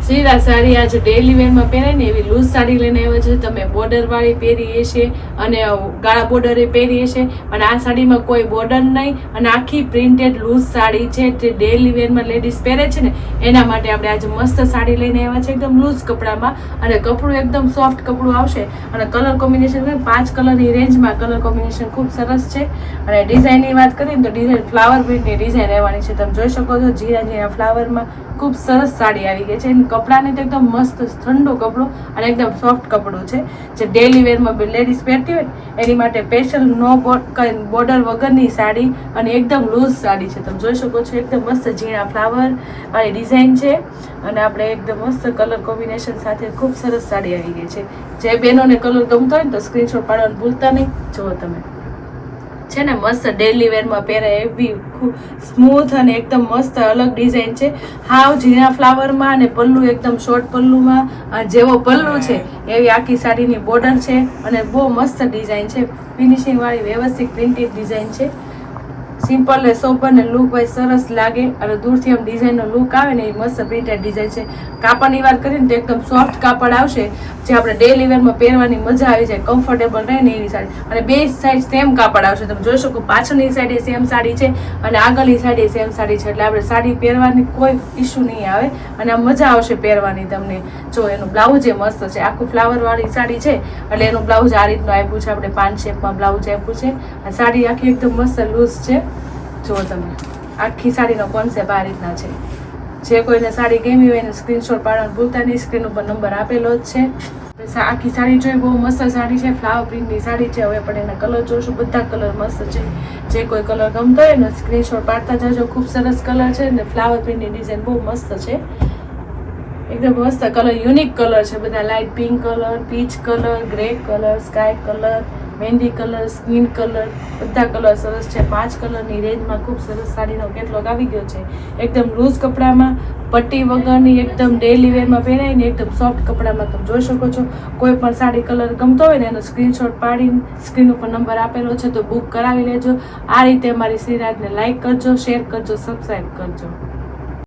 સીધા સાડી આજે ડેલી વેરમાં પહેરાય ને એવી લૂઝ સાડી લઈને આવ્યા છે. તમે બોર્ડર વાળી પહેરી હશે અને ગાળા બોર્ડરે પહેરી હશે, અને આ સાડીમાં કોઈ બોર્ડર નહીં અને આખી પ્રિન્ટેડ લૂઝ સાડી છે જે ડેલી વેરમાં લેડીઝ પહેરે છે ને એના માટે આપણે આજે મસ્ત સાડી લઈને આવ્યા છે એકદમ લૂઝ કપડામાં. અને કપડું એકદમ સોફ્ટ કપડું આવશે અને કલર કોમ્બિનેશન 5 કલરની રેન્જમાં કલર કોમ્બિનેશન ખૂબ સરસ છે. અને ડિઝાઇનની વાત કરીએ ને તો ડિઝાઇન ફ્લાવર પ્રિન્ટની ડિઝાઇન રહેવાની છે. તમે જોઈ શકો છો જીરા જીરા ફ્લાવરમાં ખૂબ સરસ સાડી આવી ગઈ છે. કપડાને તો એકદમ મસ્ત ઠંડુ કપડું અને એકદમ સોફ્ટ કપડું છે જે ડેલી વેરમાં લેડીઝ પહેરતી હોય એની માટે સ્પેશિયલ નો બોર્ડર વગરની સાડી અને એકદમ લૂઝ સાડી છે. તમે જોઈ શકો છો એકદમ મસ્ત ઝીણા ફ્લાવર વાળી ડિઝાઇન છે અને આપણે એકદમ મસ્ત કલર કોમ્બિનેશન સાથે ખૂબ સરસ સાડી આવી ગઈ છે. જે બહેનોને કલર ગમતો હોય ને તો સ્ક્રીનશોટ પાડવાનું ભૂલતા નહીં. જુઓ તમે છે ને મસ્ત ડેલી વેરમાં પહેરાય એવી સ્મૂથ અને એકદમ મસ્ત અલગ ડિઝાઇન છે. હાવ ઝીણા ફ્લાવરમાં અને પલ્લુ એકદમ શોર્ટ પલ્લુમાં જેવો પલ્લુ છે એવી આખી સાડીની બોર્ડર છે અને બહુ મસ્ત ડિઝાઇન છે. ફિનિશિંગ વાળી વ્યવસ્થિત પ્રિન્ટેડ ડિઝાઇન છે. સિમ્પલ ને સોબર ને લુક વાઇઝ સરસ લાગે અને દૂરથી આમ ડિઝાઇનનો લુક આવે ને એ મસ્ત પ્રિન્ટેડ ડિઝાઇન છે. કાપડની વાત કરીએ ને તો એકદમ સોફ્ટ કાપડ આવશે જે આપણે ડેલી વેરમાં પહેરવાની મજા આવી જાય, કમ્ફર્ટેબલ રહે ને એવી સાડી. અને બે સાઈડ સેમ કાપડ આવશે. તમે જોઈ શકો પાછળની સાઈડે સેમ સાડી છે અને આગળની સાઈડે સેમ સાડી છે એટલે આપણે સાડી પહેરવાની કોઈ ઇશ્યુ નહીં આવે અને આમ મજા આવશે પહેરવાની તમને. જો એનું બ્લાઉઝ એ મસ્ત છે, આખું ફ્લાવર વાળી સાડી છે એટલે એનું બ્લાઉઝ આ રીતનું આપ્યું છે. આપણે 5 શેપમાં બ્લાઉઝ આપ્યું છે અને સાડી આખી એકદમ મસ્ત લૂઝ છે. જુઓ તમે આખી સાડીનો કોન્સેપ્ટ આ રીતના છે. જે કોઈને સાડી ગમી હોય એને સ્ક્રીનશોટ પાડવાનું ભૂલતા નહીં. સ્ક્રીન ઉપર નંબર આપેલો જ છે. આખી સાડી જોઈ બહુ મસ્ત સાડી છે, ફ્લાવર પ્રિન્ટની સાડી છે. હવે પણ એના કલર જોઈશું, બધા કલર મસ્ત છે. જે કોઈ કલર ગમતો હોય ને સ્ક્રીનશોટ પાડતા જજો. ખૂબ સરસ કલર છે ને ફ્લાવર પ્રિન્ટની ડિઝાઇન બહુ મસ્ત છે. એકદમ મસ્ત કલર, યુનિક કલર છે બધા. Light pink colour, peach colour, grey colour, sky colour, mehndi colour, skin colour, બધા કલર સરસ છે. 5 કલરની રેન્જમાં ખૂબ સરસ સાડીનો કેટલોગ આવી ગયો છે. એકદમ લૂઝ કપડામાં, પટ્ટી વગરની, એકદમ ડેલી વેરમાં પહેરાય ને એકદમ સોફ્ટ કપડામાં. તમે જોઈ શકો છો કોઈ પણ સાડી કલર ગમતો હોય ને એનો સ્ક્રીનશોટ પાડીને સ્ક્રીન ઉપર નંબર આપેલો છે તો બુક કરાવી લેજો. આ રીતે અમારી શ્રીરાજને લાઇક કરજો, શેર કરજો, સબસ્ક્રાઈબ કરજો.